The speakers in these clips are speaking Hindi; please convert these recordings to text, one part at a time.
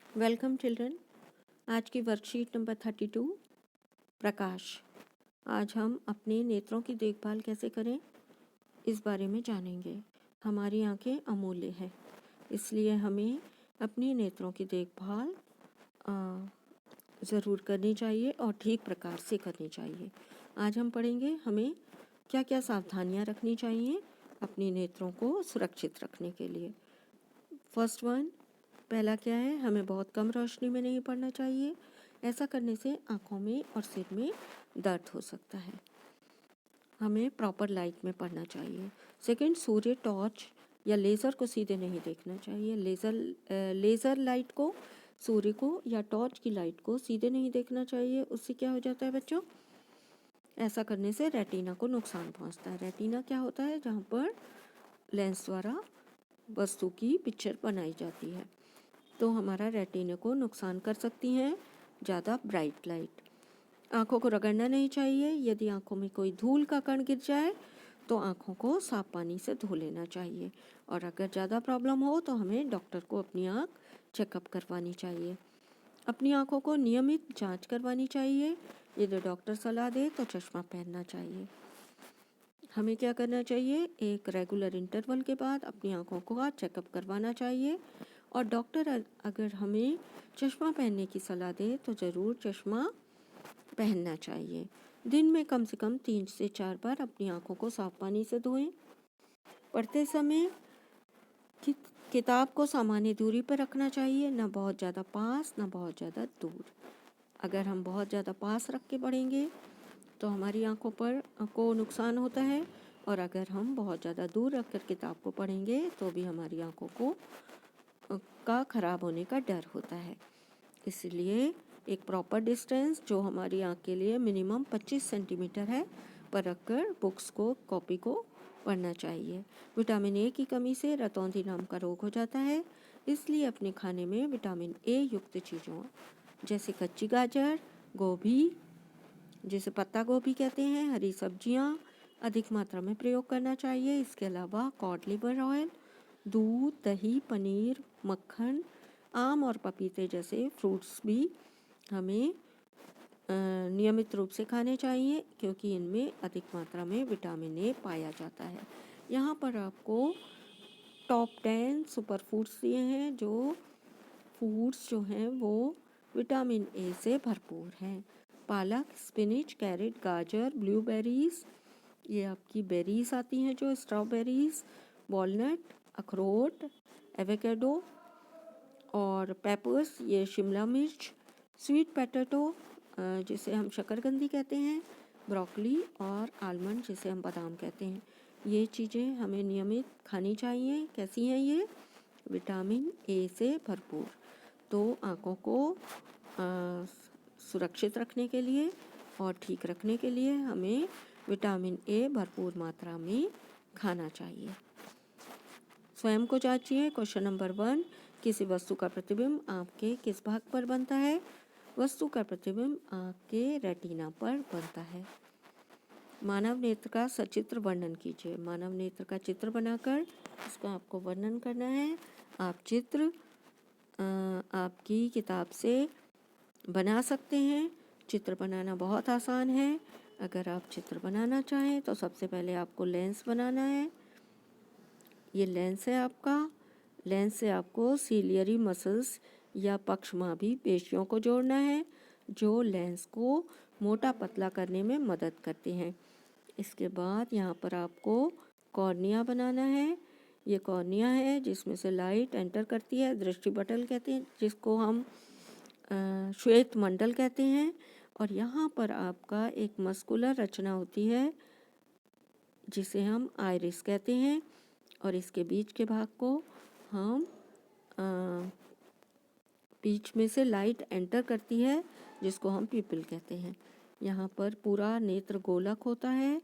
Welcome children. आज की वर्कशीट नंबर 32 प्रकाश। आज हम अपने नेत्रों की देखभाल कैसे करें इस बारे में जानेंगे। हमारी आंखें अमूल्य हैं, इसलिए हमें अपनी नेत्रों की देखभाल ज़रूर करनी चाहिए और ठीक प्रकार से करनी चाहिए। आज हम पढ़ेंगे हमें क्या क्या सावधानियां रखनी चाहिए अपनी नेत्रों को सुरक्षित रखने के लिए। फर्स्ट वन, पहला क्या है, हमें बहुत कम रोशनी में नहीं पढ़ना चाहिए। ऐसा करने से आँखों में और सिर में दर्द हो सकता है। हमें प्रॉपर लाइट में पढ़ना चाहिए। सेकंड, सूर्य टॉर्च या लेज़र को सीधे नहीं देखना चाहिए। लेज़र लाइट को, सूर्य को या टॉर्च की लाइट को सीधे नहीं देखना चाहिए। उससे क्या हो जाता है बच्चों, ऐसा करने से रेटिना को नुकसान पहुंचता है। रेटिना क्या होता है, जहाँ पर लेंस द्वारा वस्तु की पिक्चर बनाई जाती है, तो हमारा रेटिना को नुकसान कर सकती हैं ज़्यादा ब्राइट लाइट। आँखों को रगड़ना नहीं चाहिए। यदि आँखों में कोई धूल का कण गिर जाए तो आँखों को साफ पानी से धो लेना चाहिए, और अगर ज़्यादा प्रॉब्लम हो तो हमें डॉक्टर को अपनी आँख चेकअप करवानी चाहिए। अपनी आँखों को नियमित जांच करवानी चाहिए। यदि डॉक्टर सलाह दे तो चश्मा पहनना चाहिए। हमें क्या करना चाहिए, एक रेगुलर इंटरवल के बाद अपनी आँखों को चेकअप करवाना चाहिए, और डॉक्टर अगर हमें चश्मा पहनने की सलाह दे तो ज़रूर चश्मा पहनना चाहिए। दिन में कम से कम 3 से 4 बार अपनी आँखों को साफ पानी से धोएं। पढ़ते समय किताब को सामान्य दूरी पर रखना चाहिए, ना बहुत ज़्यादा पास ना बहुत ज़्यादा दूर। अगर हम बहुत ज़्यादा पास रख के पढ़ेंगे तो हमारी आँखों पर को नुकसान होता है, और अगर हम बहुत ज़्यादा दूर रख कर किताब को पढ़ेंगे तो भी हमारी आँखों को का ख़राब होने का डर होता है। इसलिए एक प्रॉपर डिस्टेंस जो हमारी आँख के लिए मिनिमम 25 सेंटीमीटर है पर रखकर बुक्स को, कॉपी को पढ़ना चाहिए। विटामिन ए की कमी से रतौंधी नाम का रोग हो जाता है, इसलिए अपने खाने में विटामिन ए युक्त चीज़ों जैसे कच्ची गाजर, गोभी, जिसे पत्ता गोभी कहते हैं, हरी सब्जियां अधिक मात्रा में प्रयोग करना चाहिए। इसके अलावा कॉड लिवर ऑयल, दूध, दही, पनीर, मक्खन, आम और पपीते जैसे फ्रूट्स भी हमें नियमित रूप से खाने चाहिए, क्योंकि इनमें अधिक मात्रा में विटामिन ए पाया जाता है। यहाँ पर आपको टॉप 10 सुपर फूड्स दिए हैं, जो फूड्स जो हैं वो विटामिन ए से भरपूर हैं। पालक, स्पिनिच, कैरेट, गाजर, ब्लूबेरीज, ये आपकी बेरीज आती हैं जो स्ट्रॉबेरीज, वॉलनट, अखरोट, एवोकेडो और पेपर्स, ये शिमला मिर्च, स्वीट पोटैटो जिसे हम शकरकंदी कहते हैं, ब्रोकली और आलमंड जिसे हम बादाम कहते हैं, ये चीज़ें हमें नियमित खानी चाहिए। कैसी हैं ये, विटामिन ए से भरपूर। तो आँखों को सुरक्षित रखने के लिए और ठीक रखने के लिए हमें विटामिन ए भरपूर मात्रा में खाना चाहिए। स्वयं को जांचिए। क्वेश्चन नंबर 1, किसी वस्तु का प्रतिबिंब आँख के किस भाग पर बनता है? वस्तु का प्रतिबिंब आँख के रेटिना पर बनता है। मानव नेत्र का सचित्र वर्णन कीजिए। मानव नेत्र का चित्र बनाकर इसका आपको वर्णन करना है। आप चित्र आपकी किताब से बना सकते हैं। चित्र बनाना बहुत आसान है। अगर आप चित्र बनाना चाहें तो सबसे पहले आपको लेंस बनाना है। ये लेंस है आपका। लेंस से आपको सीलियरी मसल्स या पक्षमाभी पेशियों को जोड़ना है, जो लेंस को मोटा पतला करने में मदद करते हैं। इसके बाद यहाँ पर आपको कॉर्निया बनाना है। ये कॉर्निया है जिसमें से लाइट एंटर करती है, दृष्टिपटल कहते हैं जिसको हम श्वेत मंडल कहते हैं। और यहाँ पर आपका एक मस्कुलर रचना होती है जिसे हम आइरिस कहते हैं, और इसके बीच के भाग को हम बीच में से लाइट एंटर करती है जिसको हम पिपिल कहते हैं। यहाँ पर पूरा नेत्र गोलक होता है।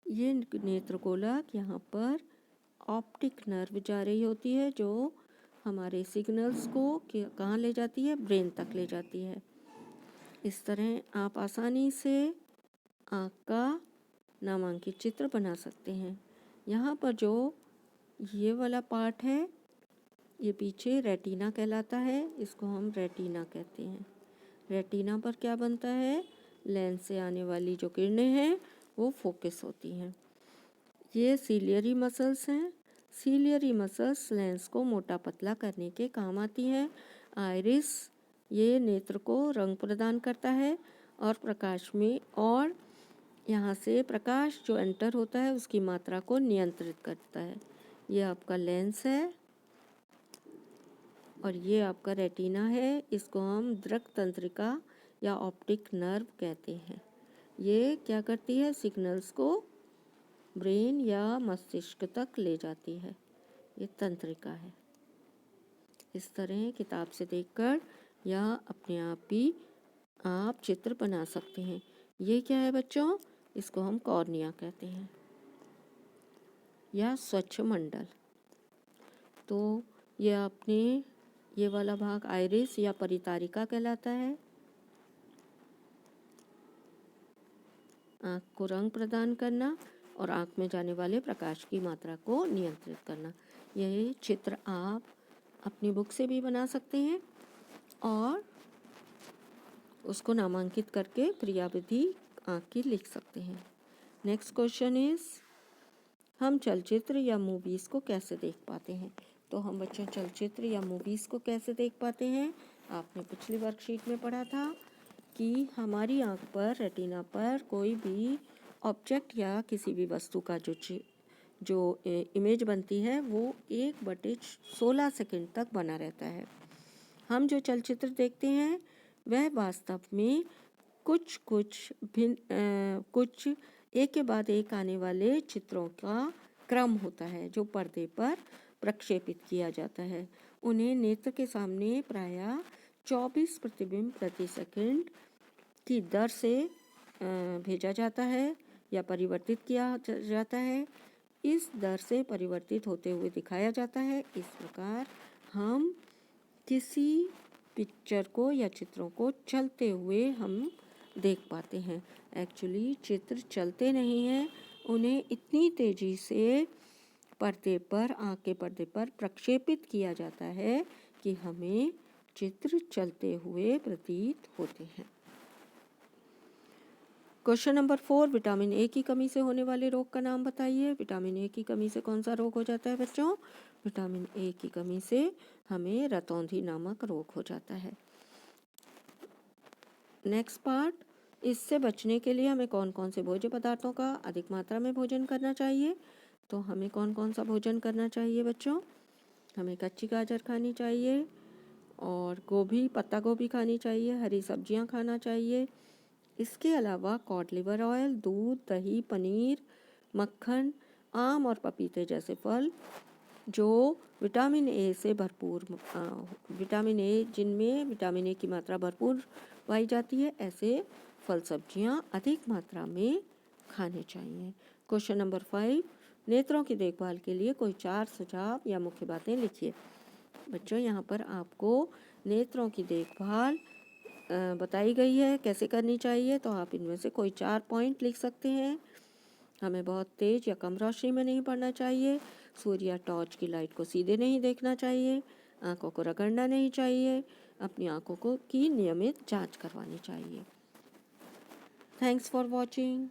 ये नेत्र गोलक यहाँ पर ऑप्टिक नर्व जा रही होती है, जो हमारे सिग्नल्स को कहाँ ले जाती है, ब्रेन तक ले जाती है। इस तरह आप आसानी से आँख का नामांकित चित्र बना सकते हैं। यहाँ पर जो ये वाला पार्ट है ये पीछे रेटिना कहलाता है, इसको हम रेटिना कहते हैं। रेटिना पर क्या बनता है, लेंस से आने वाली जो किरणें हैं वो फोकस होती हैं। ये सीलियरी मसल्स हैं। सीलियरी मसल्स लेंस को मोटा पतला करने के काम आती हैं। आइरिस ये नेत्र को रंग प्रदान करता है और प्रकाश में, और यहाँ से प्रकाश जो एंटर होता है उसकी मात्रा को नियंत्रित करता है। ये आपका लेंस है और ये आपका रेटिना है। इसको हम दृक तंत्रिका या ऑप्टिक नर्व कहते हैं। ये क्या करती है, सिग्नल्स को ब्रेन या मस्तिष्क तक ले जाती है। ये तंत्रिका है। इस तरह किताब से देखकर या अपने आप भी आप चित्र बना सकते हैं। ये क्या है बच्चों, इसको हम कॉर्निया कहते हैं या स्वच्छ मंडल। तो ये आपने ये वाला भाग आइरिस या परितारिका कहलाता है। आँख को रंग प्रदान करना और आँख में जाने वाले प्रकाश की मात्रा को नियंत्रित करना। यह चित्र आप अपनी बुक से भी बना सकते हैं और उसको नामांकित करके क्रियाविधि आँख की लिख सकते हैं। नेक्स्ट क्वेश्चन इज, हम चलचित्र या मूवीज़ को कैसे देख पाते हैं। तो हम बच्चों चलचित्र या मूवीज़ को कैसे देख पाते हैं, आपने पिछली वर्कशीट में पढ़ा था कि हमारी आँख पर, रेटिना पर कोई भी ऑब्जेक्ट या किसी भी वस्तु का जो इमेज बनती है वो 1/16 सेकंड तक बना रहता है। हम जो चलचित्र देखते हैं वह वास्तव में कुछ एक के बाद एक आने वाले चित्रों का क्रम होता है जो पर्दे पर प्रक्षेपित किया जाता है। उन्हें नेत्र के सामने प्रायः 24 प्रतिबिंब प्रति सेकंड की दर से भेजा जाता है या परिवर्तित किया जाता है। इस दर से परिवर्तित होते हुए दिखाया जाता है। इस प्रकार हम किसी पिक्चर को या चित्रों को चलते हुए हम देख पाते हैं। एक्चुअली चित्र चलते नहीं हैं, उन्हें इतनी तेज़ी से पर्दे पर, आँख के पर्दे पर प्रक्षेपित किया जाता है कि हमें चित्र चलते हुए प्रतीत होते हैं। क्वेश्चन नंबर 4, विटामिन ए की कमी से होने वाले रोग का नाम बताइए। विटामिन ए की कमी से कौन सा रोग हो जाता है बच्चों? विटामिन ए की कमी से हमें रतौंधी नामक रोग हो जाता है। नेक्स्ट पार्ट, इससे बचने के लिए हमें कौन कौन से भोज्य पदार्थों का अधिक मात्रा में भोजन करना चाहिए। तो हमें कौन कौन सा भोजन करना चाहिए बच्चों? हमें कच्ची गाजर खानी चाहिए और गोभी, पत्ता गोभी खानी चाहिए, हरी सब्जियां खाना चाहिए। इसके अलावा कॉड लिवर ऑयल, दूध, दही, पनीर, मक्खन, आम और पपीते जैसे फल जो विटामिन ए से भरपूर, विटामिन ए जिनमें विटामिन ए की मात्रा भरपूर पाई जाती है, ऐसे फल सब्जियां अधिक मात्रा में खाने चाहिए। क्वेश्चन नंबर 5, नेत्रों की देखभाल के लिए कोई 4 सुझाव या मुख्य बातें लिखिए। बच्चों यहाँ पर आपको नेत्रों की देखभाल बताई गई है कैसे करनी चाहिए, तो आप इनमें से कोई 4 पॉइंट लिख सकते हैं। हमें बहुत तेज़ या कम रोशनी में नहीं पढ़ना चाहिए, सूर्य या टॉर्च की लाइट को सीधे नहीं देखना चाहिए, आंखों को रगड़ना नहीं चाहिए, अपनी आंखों की नियमित जांच करवानी चाहिए। Thanks for watching.